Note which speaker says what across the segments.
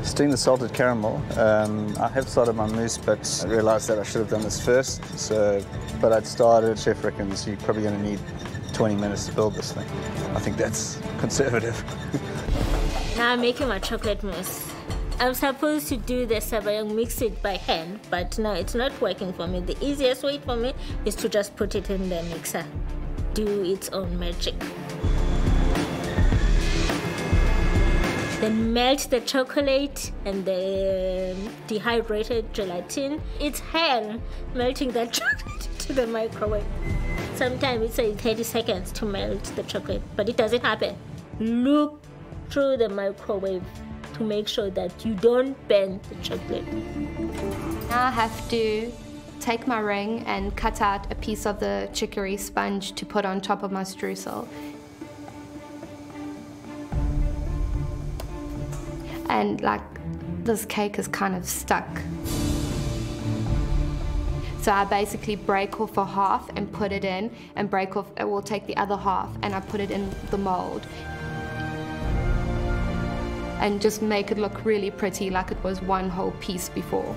Speaker 1: Just doing the salted caramel. I have started my mousse, but I realised that I should have done this first. But I'd started. Chef reckons you're probably going to need 20 minutes to build this thing. I think that's conservative.
Speaker 2: Now I'm making my chocolate mousse. I'm supposed to do the sabayang, mix it by hand, but no, it's not working for me. The easiest way for me is to just put it in the mixer, do its own magic. Then melt the chocolate and the dehydrated gelatin. It's hell melting that chocolate to the microwave. Sometimes it says 30 seconds to melt the chocolate, but it doesn't happen. Look through the microwave to make sure that you don't burn the chocolate.
Speaker 3: Now I have to take my ring and cut out a piece of the chicory sponge to put on top of my streusel. And like, this cake is kind of stuck. So I basically break off a half and put it in, and break off, I will take the other half and I put it in the mold. And just make it look really pretty, like it was one whole piece before.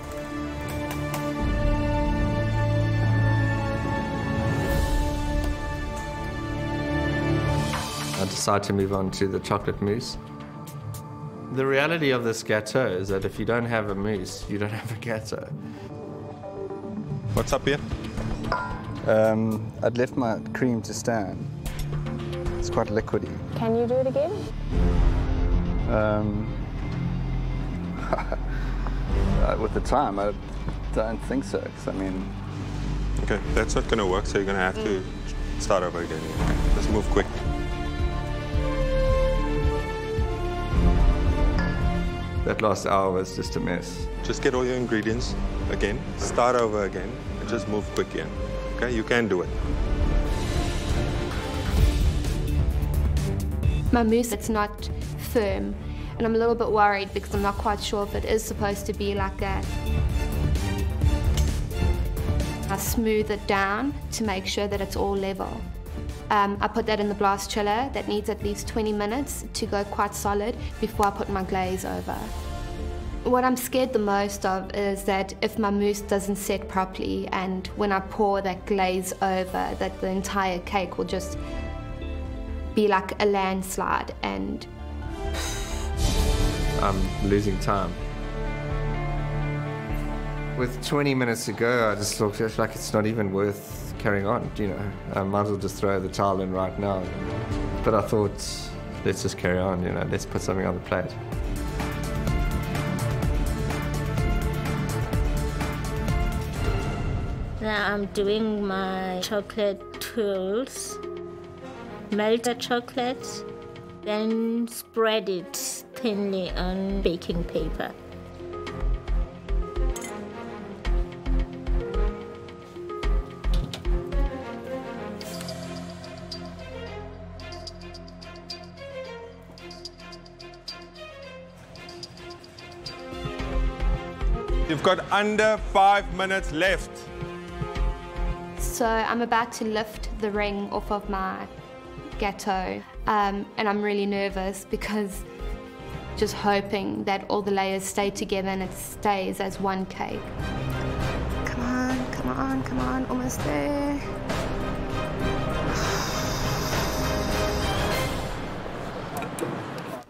Speaker 4: I decided to move on to the chocolate mousse. The reality of this gâteau is that if you don't have a mousse, you don't have a gâteau.
Speaker 5: What's up here?
Speaker 1: I'd left my cream to stand. It's quite liquidy.
Speaker 2: Can you do it again?
Speaker 1: With the time, I don't think so. 'Cause, I mean,
Speaker 5: Okay, that's not going to work, so you're going to have to start over again. Just move quick.
Speaker 4: That last hour was just a mess.
Speaker 5: Just get all your ingredients again, start over again, and just move quick here. Okay, you can do it.
Speaker 3: My mousse, it's not firm, and I'm a little bit worried because I'm not quite sure if it is supposed to be like that. I smooth it down to make sure that it's all level. I put that in the blast chiller. That needs at least 20 minutes to go quite solid before I put my glaze over. What I'm scared the most of is that if my mousse doesn't set properly and when I pour that glaze over, that the entire cake will just be like a landslide and...
Speaker 4: I'm losing time. With 20 minutes to go, I just looked like it's not even worth carrying on, you know. I might as well just throw the towel in right now. But I thought, let's just carry on, you know, let's put something on the plate.
Speaker 2: Now I'm doing my chocolate tools. Melt the chocolate, then spread it thinly on baking paper.
Speaker 5: You've got under 5 minutes left.
Speaker 3: So I'm about to lift the ring off of my gâteau, and I'm really nervous because just hoping that all the layers stay together and it stays as one cake. Come on, come on, come on, almost there.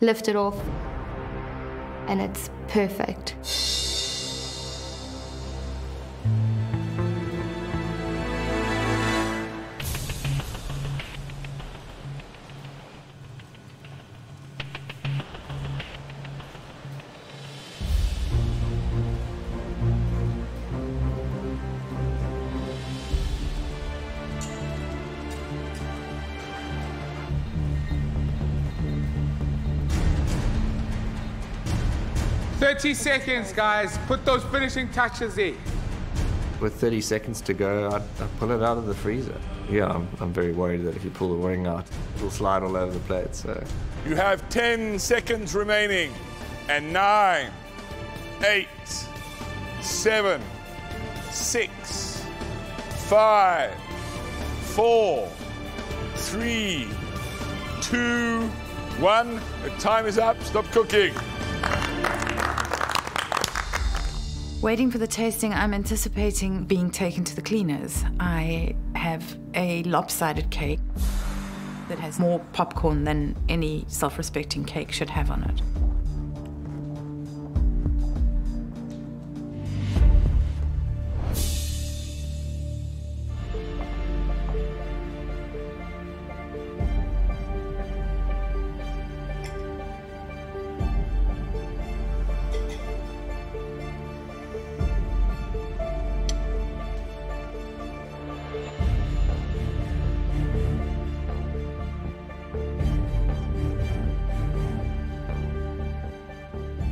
Speaker 3: Lift it off, and it's perfect.
Speaker 6: "30 seconds, guys. Put those finishing touches in."
Speaker 4: With 30 seconds to go, I pull it out of the freezer. Yeah, I'm very worried that if you pull the ring out, it'll slide all over the plate, so.
Speaker 7: You have 10 seconds remaining. And 9, 8, 7, 6, 5, 4, 3, 2, 1. The time is up. Stop cooking.
Speaker 8: Waiting for the tasting, I'm anticipating being taken to the cleaners. I have a lopsided cake that has more popcorn than any self-respecting cake should have on it.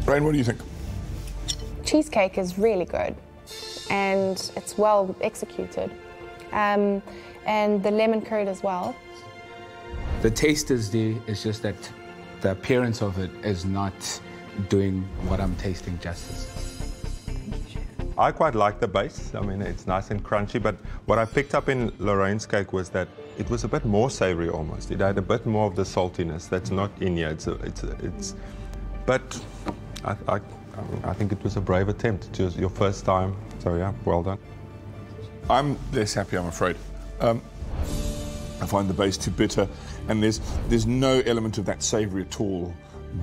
Speaker 7: Rain, what do you think?
Speaker 9: Cheesecake is really good, and it's well executed. And the lemon curd as well.
Speaker 10: The taste is there, it's just that the appearance of it is not doing what I'm tasting justice.
Speaker 5: I quite like the base. I mean, it's nice and crunchy, but what I picked up in Lorraine's cake was that it was a bit more savory almost. It had a bit more of the saltiness that's not in here. But I think it was a brave attempt. It was your first time, so yeah, well done.
Speaker 7: I'm less happy, I'm afraid. I find the base too bitter, and there's no element of that savoury at all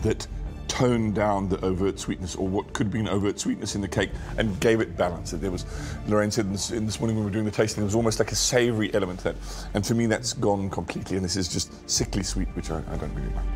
Speaker 7: that toned down the overt sweetness, or what could be an overt sweetness in the cake, and gave it balance. There was, Lorraine said this morning when we were doing the tasting, there was almost like a savoury element to that, and for me that's gone completely, and this is just sickly sweet, which I don't really like.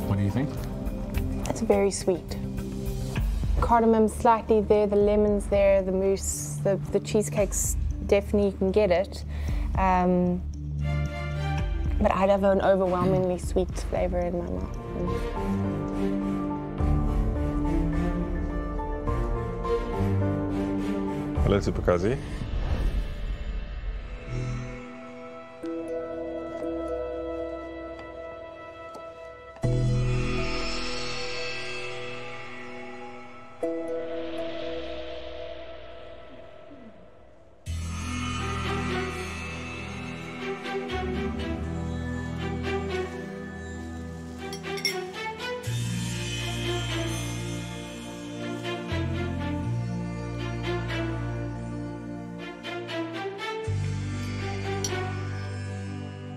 Speaker 10: What do you think?
Speaker 9: It's very sweet. Cardamom slightly there, the lemon's there, the mousse, the cheesecake's definitely you can get it. But I'd have an overwhelmingly sweet flavour in my mouth.
Speaker 5: Hello, Tsipakazi.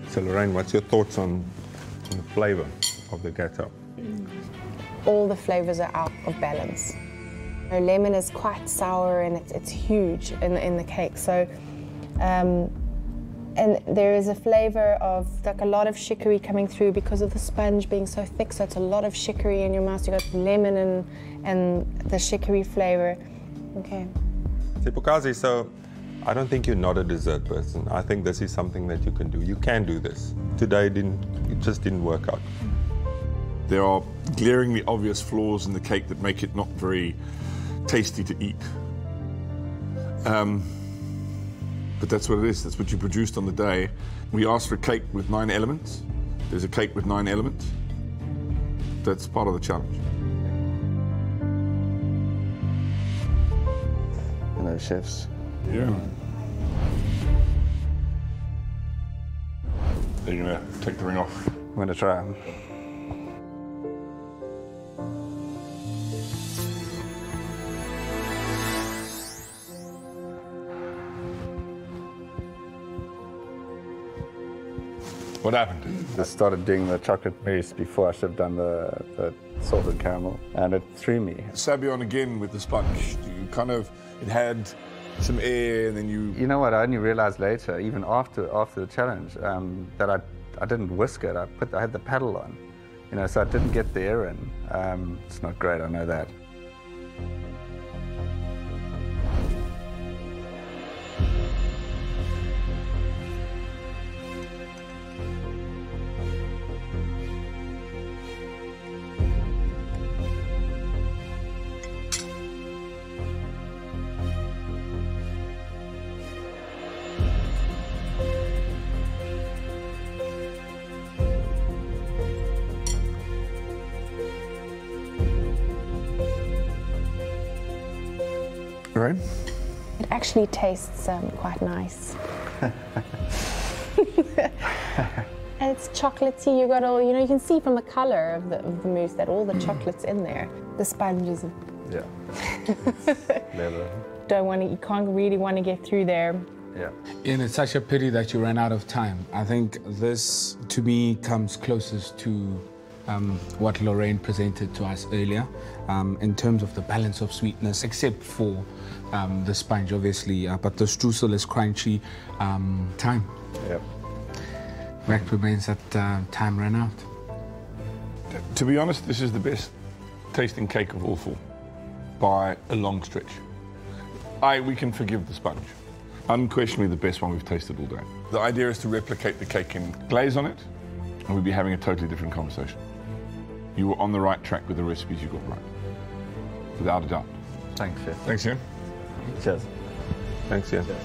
Speaker 5: So Lorraine, what's your thoughts on the flavour of the gâteau?
Speaker 9: All the flavours are out of balance. Lemon is quite sour and it's huge in the cake. So, and there is a flavour of like a lot of chicory coming through because of the sponge being so thick. So it's a lot of chicory in your mouth. You got lemon and the chicory flavour. Okay.
Speaker 5: Tsipakazi, so I don't think you're not a dessert person. I think this is something that you can do. You can do this. Today it just didn't work out.
Speaker 7: There are glaringly obvious flaws in the cake that make it not very tasty to eat. But that's what it is. That's what you produced on the day. We asked for a cake with 9 elements. There's a cake with 9 elements. That's part of the challenge.
Speaker 1: Hello, chefs.
Speaker 7: Yeah. Are you gonna take the ring off?
Speaker 1: I'm gonna try.
Speaker 7: What happened?
Speaker 1: I started doing the chocolate mousse before I should have done the salted caramel, and it threw me.
Speaker 7: Sabion again with the sponge. It had some air, and then you...
Speaker 1: You know what, I only realized later, even after the challenge, that I didn't whisk it. I had the paddle on, you know, so I didn't get the air in. It's not great, I know that.
Speaker 7: Right?
Speaker 9: It actually tastes quite nice. And it's chocolatey. You got all, you can see from the color of the mousse that all the chocolate's in there. The sponge is.
Speaker 1: Yeah. Leather.
Speaker 9: You can't really want to get through there.
Speaker 1: Yeah.
Speaker 10: And it's such a pity that you ran out of time. I think this, to me, comes closest to what Lorraine presented to us earlier in terms of the balance of sweetness, except for the sponge, obviously, but the streusel is crunchy. Time.
Speaker 1: Yep.
Speaker 10: Fact remains that time ran out.
Speaker 7: To be honest, this is the best tasting cake of all four, by a long stretch. We can forgive the sponge. Unquestionably the best one we've tasted all day. The idea is to replicate the cake and glaze on it, and we'd be having a totally different conversation. You were on the right track with the recipes you got right. Without a doubt.
Speaker 1: Thanks, Chef.
Speaker 7: Thanks, Ian.
Speaker 1: Cheers.
Speaker 5: Thanks, Ian.
Speaker 1: Cheers.